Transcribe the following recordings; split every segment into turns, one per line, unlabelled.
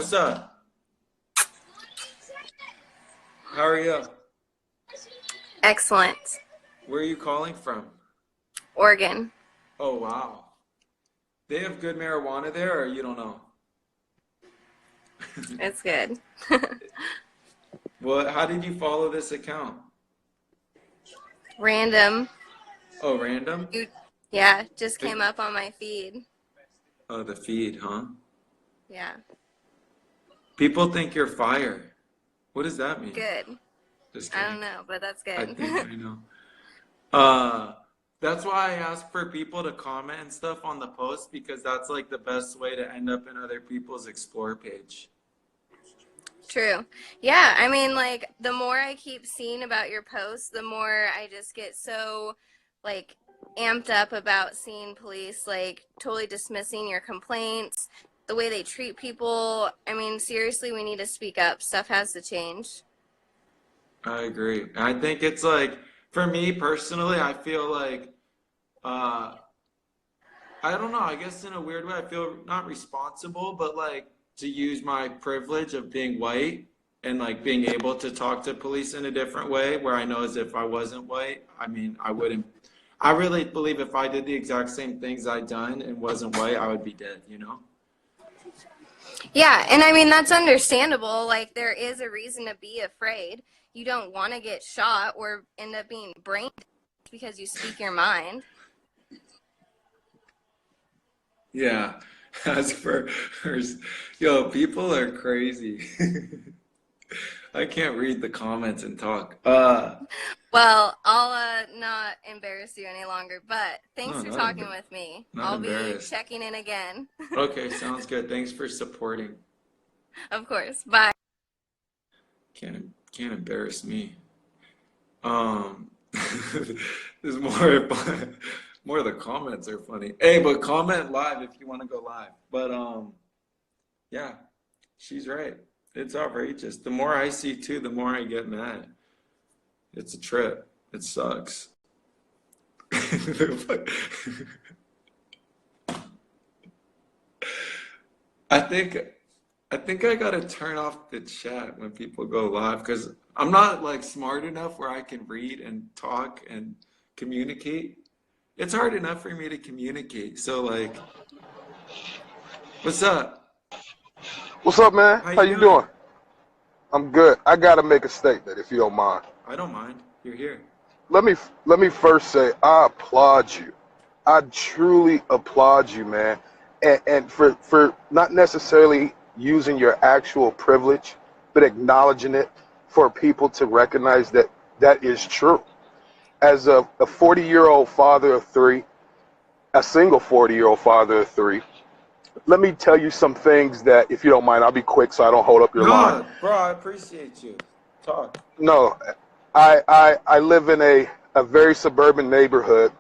what's up? How are you?
Excellent.
Where are you calling from?
Oregon.
Oh, wow. They have good marijuana there, or you don't know?
It's good.
Well, how did you follow this account?
Random.
Oh, random?
Yeah, just
It-
came up on my feed.
Oh, the feed, huh?
Yeah,
People think you're fire. What does that mean?
good.
Just
I don't
kidding.
know, but that's
I
good.
think I know. Uh, that's why I ask for people to comment and stuff on the post because that's like the best way to end up in other people's explore page.
True. Yeah, I mean, like, the more I keep seeing about your posts, the more I just get so, like, amped up about seeing police, like, totally dismissing your complaints, the way they treat people. I mean, seriously, we need to speak up. Stuff has to change.
I agree. I think it's like, for me personally, I feel like, uh, I don't know, I guess in a weird way, I feel not responsible, but like to use my privilege of being white and like being able to talk to police in a different way where I know as if I wasn't white, I mean, I wouldn't, I really believe if I did the exact same things I'd done and wasn't white, I would be dead, you know?
Yeah, and I mean, that's understandable. Like, there is a reason to be afraid. You don't want to get shot or end up being brain dead because you speak your mind.
Yeah. As for, yo, people are crazy. I can't read the comments and talk.
Well, I'll not embarrass you any longer, but
No,
thanks for
not
talking with me.
not
I'll be
embarrassed.
checking in again.
Okay, sounds good. Thanks for supporting.
Of course. Bye.
Can't embarrass me. Um, there's more. More of the comments are funny. Hey, but comment live if you want to go live. But yeah, she's right. It's outrageous. The more I see too, the more I get mad. It's a trip. It sucks. I think I think I gotta turn off the chat when people go live because I'm not like smart enough where I can read and talk and communicate. It's hard enough for me to communicate. So like, what's up?
What's up, man?
How
How
you
you
doing?
doing? I'm good. I gotta make a statement, if you don't mind.
I don't mind. You're here.
Let me let me first say I applaud you. I truly applaud you, man, and for not necessarily using your actual privilege, but acknowledging it for people to recognize that that is true. As a 40-year-old father of three, a single 40-year-old father of three, let me tell you some things that, if you don't mind, I'll be quick so I don't hold up your line.
No, bro, I appreciate you. Talk.
No, I live in a very suburban neighborhood,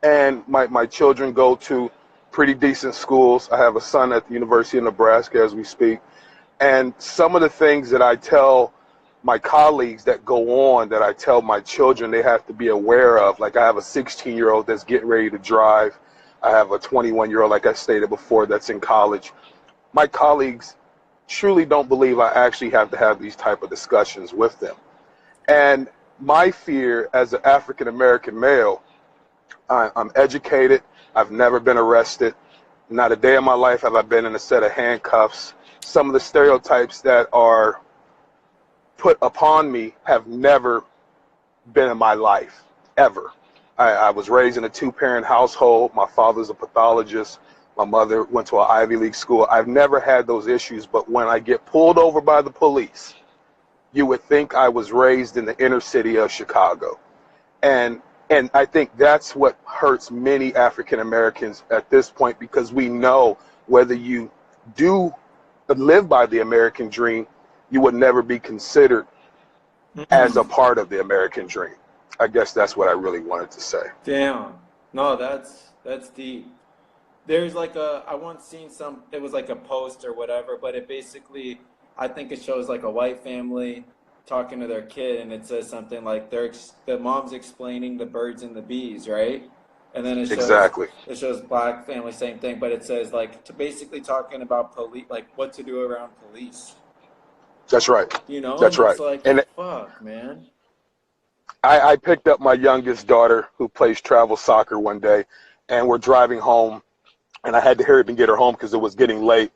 and my children go to pretty decent schools. I have a son at the University of Nebraska as we speak. And some of the things that I tell my colleagues that go on, that I tell my children they have to be aware of, like I have a 16-year-old that's getting ready to drive. I have a 21-year-old, like I stated before, that's in college. My colleagues truly don't believe I actually have to have these type of discussions with them. And my fear as an African American male, I'm educated. I've never been arrested. Not a day in my life have I been in a set of handcuffs. Some of the stereotypes that are put upon me have never been in my life, ever. I was raised in a two-parent household. My father's a pathologist. My mother went to an Ivy League school. I've never had those issues, but when I get pulled over by the police, you would think I was raised in the inner city of Chicago. And and I think that's what hurts many African Americans at this point, because we know whether you do live by the American dream, you would never be considered as a part of the American dream. I guess that's what I really wanted to say.
Damn. No, that's deep. There's like I once seen it was like a post or whatever, but it basically, I think it shows like a white family talking to their kid, and it says something like the mom's explaining the birds and the bees, right? and then
Exactly.
it shows black family, same thing, but it says like to basically talking about police, like what to do around police,
That's right.
you know, and
That's
it's
right.
like,
And
fuck, man.
I picked up my youngest daughter who plays travel soccer one day, and we're driving home, and I had to hurry up and get her home because it was getting late.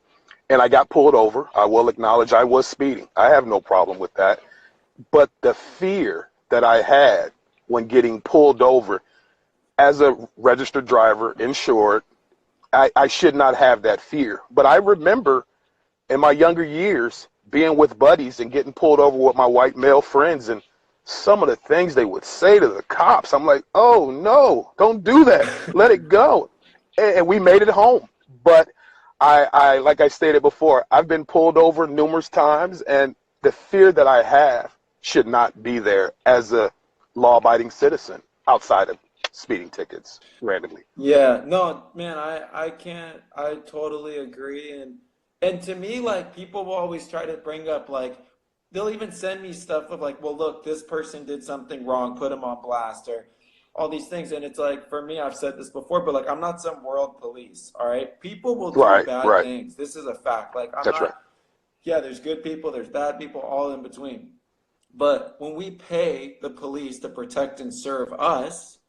And I got pulled over. I will acknowledge I was speeding. I have no problem with that. But the fear that I had when getting pulled over as a registered driver, insured, I should not have that fear. But I remember in my younger years being with buddies and getting pulled over with my white male friends, and some of the things they would say to the cops, I'm like, oh no, don't do that. Let it go. And we made it home. But I like I stated before, I've been pulled over numerous times, and the fear that I have should not be there as a law-abiding citizen outside of speeding tickets randomly.
Yeah, no, man, I can't, I totally agree. And to me, like people will always try to bring up like they'll even send me stuff of like, well, look, this person did something wrong, put them on blast or all these things. And it's like for me, I've said this before, but like I'm not some world police, all right? People will do
Right,
bad
right.
things. This is a fact. Like I'm
That's right.
not, yeah, there's good people, there's bad people, all in between. But when we pay the police to protect and serve us,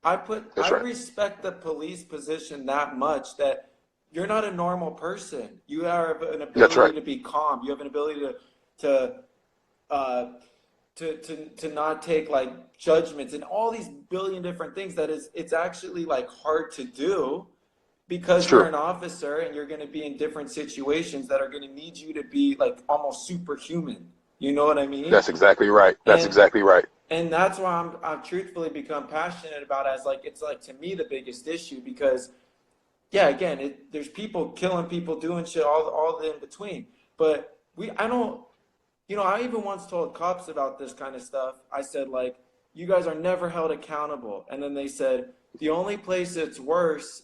I
That's right.
respect the police position that much that you're not a normal person. You have an
That's
ability
right.
to be calm. You have an ability to uh to not take like judgments and all these billion different things that is it's actually like hard to do
It's
because you're
true.
an officer and you're going to be in different situations that are going to need you to be like almost superhuman. You know what I mean?
That's exactly right. That's
And
exactly right.
and that's why I've truthfully become passionate about it as like it's like to me the biggest issue because yeah, again, there's people killing people, doing shit, all the in between. But I don't, you know, I even once told cops about this kind of stuff. I said like, you guys are never held accountable. And then they said the only place it's worse,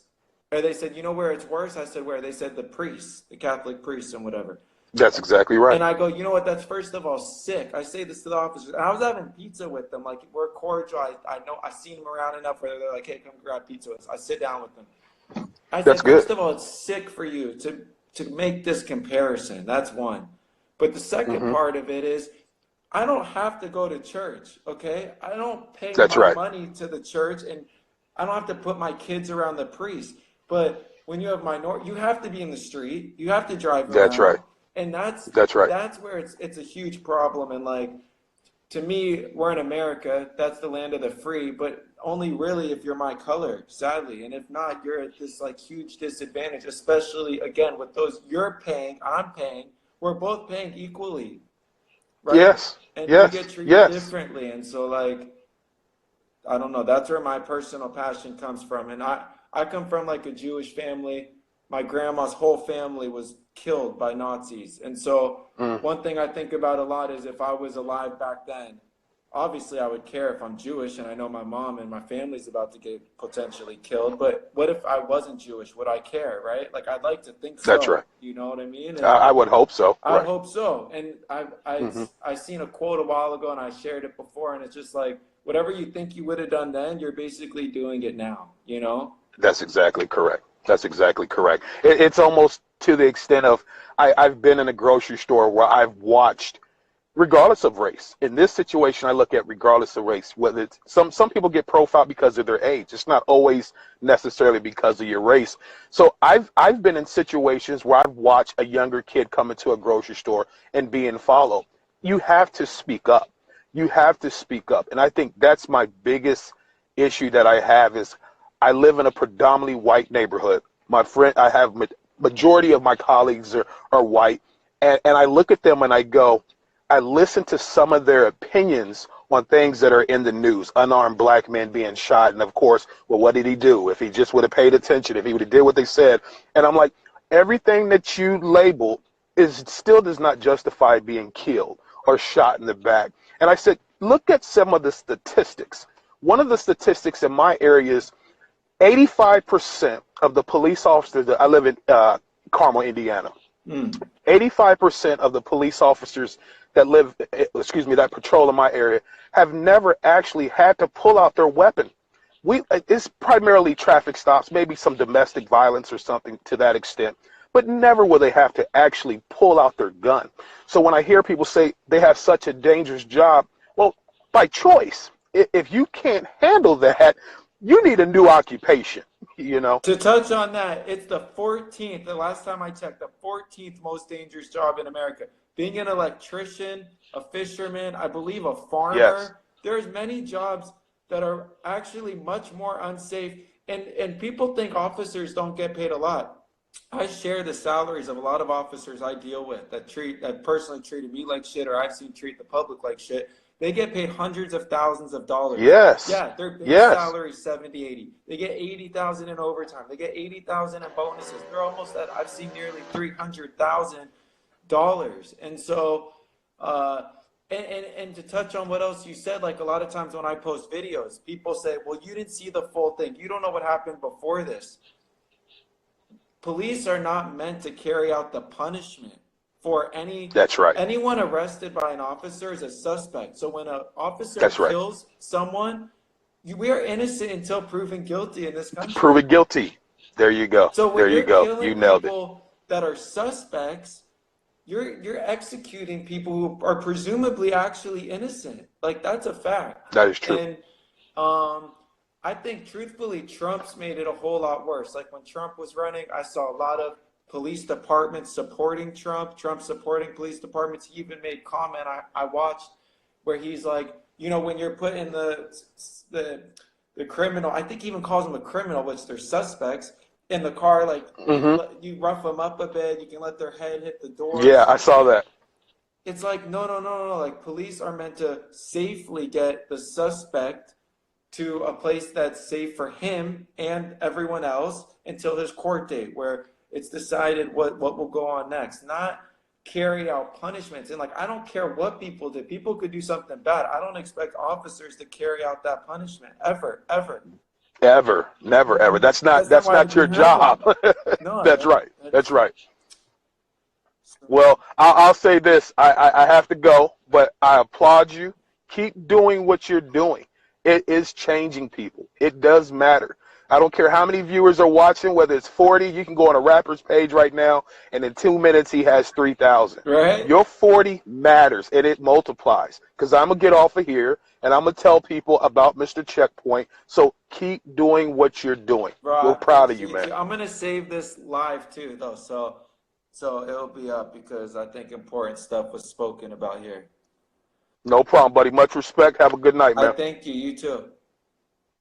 or they said, you know where it's worse? I said where? They said the priests, the Catholic priests and whatever.
That's exactly right.
And I go, you know what? That's first of all sick. I say this to the officers. And I was having pizza with them. Like, we're cordial. I know I've seen them around enough where they're like, hey, come grab pizza with us. I sit down with them. I
That's
said,
good.
first of all, it's sick for you to make this comparison. That's one. But the second
Hmm.
part of it is, I don't have to go to church, okay? I don't pay
That's
my
right.
money to the church, and I don't have to put my kids around the priest. But when you have you have to be in the street. You have to drive
That's right.
around, and
That's right.
that's where it's a huge problem. And like to me, we're in America. That's the land of the free, but only really if you're my color, sadly. And if not, you're at this like huge disadvantage, especially again with those you're paying, I'm paying. We're both paying equally, right?
Yes.
And we
Yes.
get treated
Yes.
differently. And so like I don't know, that's where my personal passion comes from. And I come from like a Jewish family. My grandma's whole family was killed by Nazis. And so
Mm.
one thing I think about a lot is if I was alive back then, obviously I would care if I'm Jewish and I know my mom and my family's about to get potentially killed. But what if I wasn't Jewish? Would I care, right? Like I'd like to think
That's
so.
right.
You know what I mean? And
I would hope so.
I
Right.
hope so. And
Hmm.
I seen a quote a while ago and I shared it before and it's just like whatever you think you would have done then, you're basically doing it now, you know?
That's exactly correct. That's exactly correct. It's almost to the extent of I've been in a grocery store where I've watched, regardless of race. In this situation, I look at regardless of race. Whether it's some people get profiled because of their age. It's not always necessarily because of your race. So I've been in situations where I've watched a younger kid come into a grocery store and being followed. You have to speak up. You have to speak up. And I think that's my biggest issue that I have is I live in a predominantly white neighborhood. I have majority of my colleagues are white. And I look at them and I listen to some of their opinions on things that are in the news. Unarmed black men being shot. And of course, well, what did he do? If he just would have paid attention, if he would have did what they said. And I'm like, everything that you label still does not justify being killed or shot in the back. And I said, look at some of the statistics. One of the statistics in my area is 85% of the police officers that I live in Carmel, Indiana.
Mm.
85% of the police officers that patrol in my area have never actually had to pull out their weapon it's primarily traffic stops, maybe some domestic violence or something to that extent, but never will they have to actually pull out their gun. So when I hear people say they have such a dangerous job, well, by choice. If you can't handle that, you need a new occupation, you know?
To touch on that, it's the 14th, the last time I checked, the 14th most dangerous job in America. Being an electrician, a fisherman, I believe a
Yes,
farmer, there's many jobs that are actually much more unsafe. And people think officers don't get paid a lot. I share the salaries of a lot of officers I deal with that personally treated me like shit, or I've seen treat the public like shit. They get paid hundreds of thousands of dollars.
yes,
Yeah, their base
yes.
salary is 70, 80. They get 80,000 in overtime. They get 80,000 in bonuses. They're almost at, I've seen nearly $300,000. And so, and to touch on what else you said, like a lot of times when I post videos, people say, well, you didn't see the full thing. You don't know what happened before this. Police are not meant to carry out the punishment for
That's right.
anyone arrested by an officer is a suspect. So when an officer
That's right.
kills someone, we are innocent until proven guilty in this
Prove
country.
it guilty. There you go.
So
There
when
you
you're
go.
killing
You nailed it.
people that are suspects, you're executing people who are presumably actually innocent. Like that's a fact.
That is true.
And I think truthfully, Trump's made it a whole lot worse. Like when Trump was running, I saw a lot of police departments supporting Trump supporting police departments. He even made comment I watched where he's like, you know, when you're putting the criminal, I think he even calls them a criminal, which they're suspects, in the car, like you rough them up a bit, you can let their head hit the door.
Yeah, I saw that.
It's like, no. Like police are meant to safely get the suspect to a place that's safe for him and everyone else until his court date where it's decided what will go on next, not carry out punishments. And like, I don't care what people did. People could do something bad. I don't expect officers to carry out that punishment ever.
Ever, never, ever. That's not your
we have
job.
No,
That's right. That's right. Well, I'll say this. I have to go, but I applaud you. Keep doing what you're doing. It is changing people. It does matter. I don't care how many viewers are watching, whether it's 40, you can go on a rapper's page right now, and in 2 minutes he has 3,000.
Right?
Your 40 matters, and it multiplies. Because I'm going to get off of here, and I'm going to tell people about Mr. Checkpoint. So keep doing what you're doing.
Bro,
We're proud of you, man.
I'm going to save this live too, though. So it'll be up because I think important stuff was spoken about here.
No problem, buddy. Much respect. Have a good night, man.
I thank you. You too.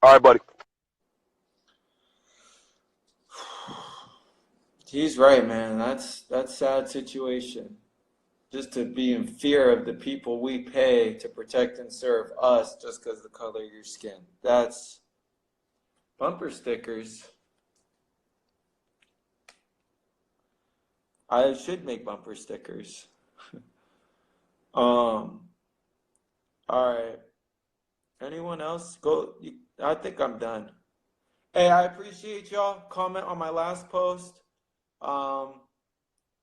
All right, buddy.
He's right, man. That's sad situation. Just to be in fear of the people we pay to protect and serve us just because of the color of your skin. That's bumper stickers. I should make bumper stickers. All right. Anyone else? I think I'm done. Hey, I appreciate y'all. Comment on my last post.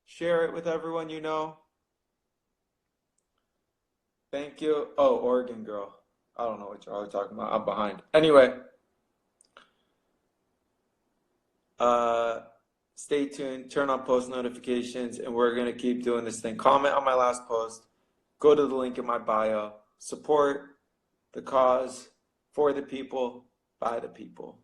Share it with everyone you know. Thank you. Oh, Oregon girl. I don't know what y'all are talking about. I'm behind. Anyway. Stay tuned. Turn on post notifications, and we're going to keep doing this thing. Comment on my last post. Go to the link in my bio. Support the cause for the people, by the people.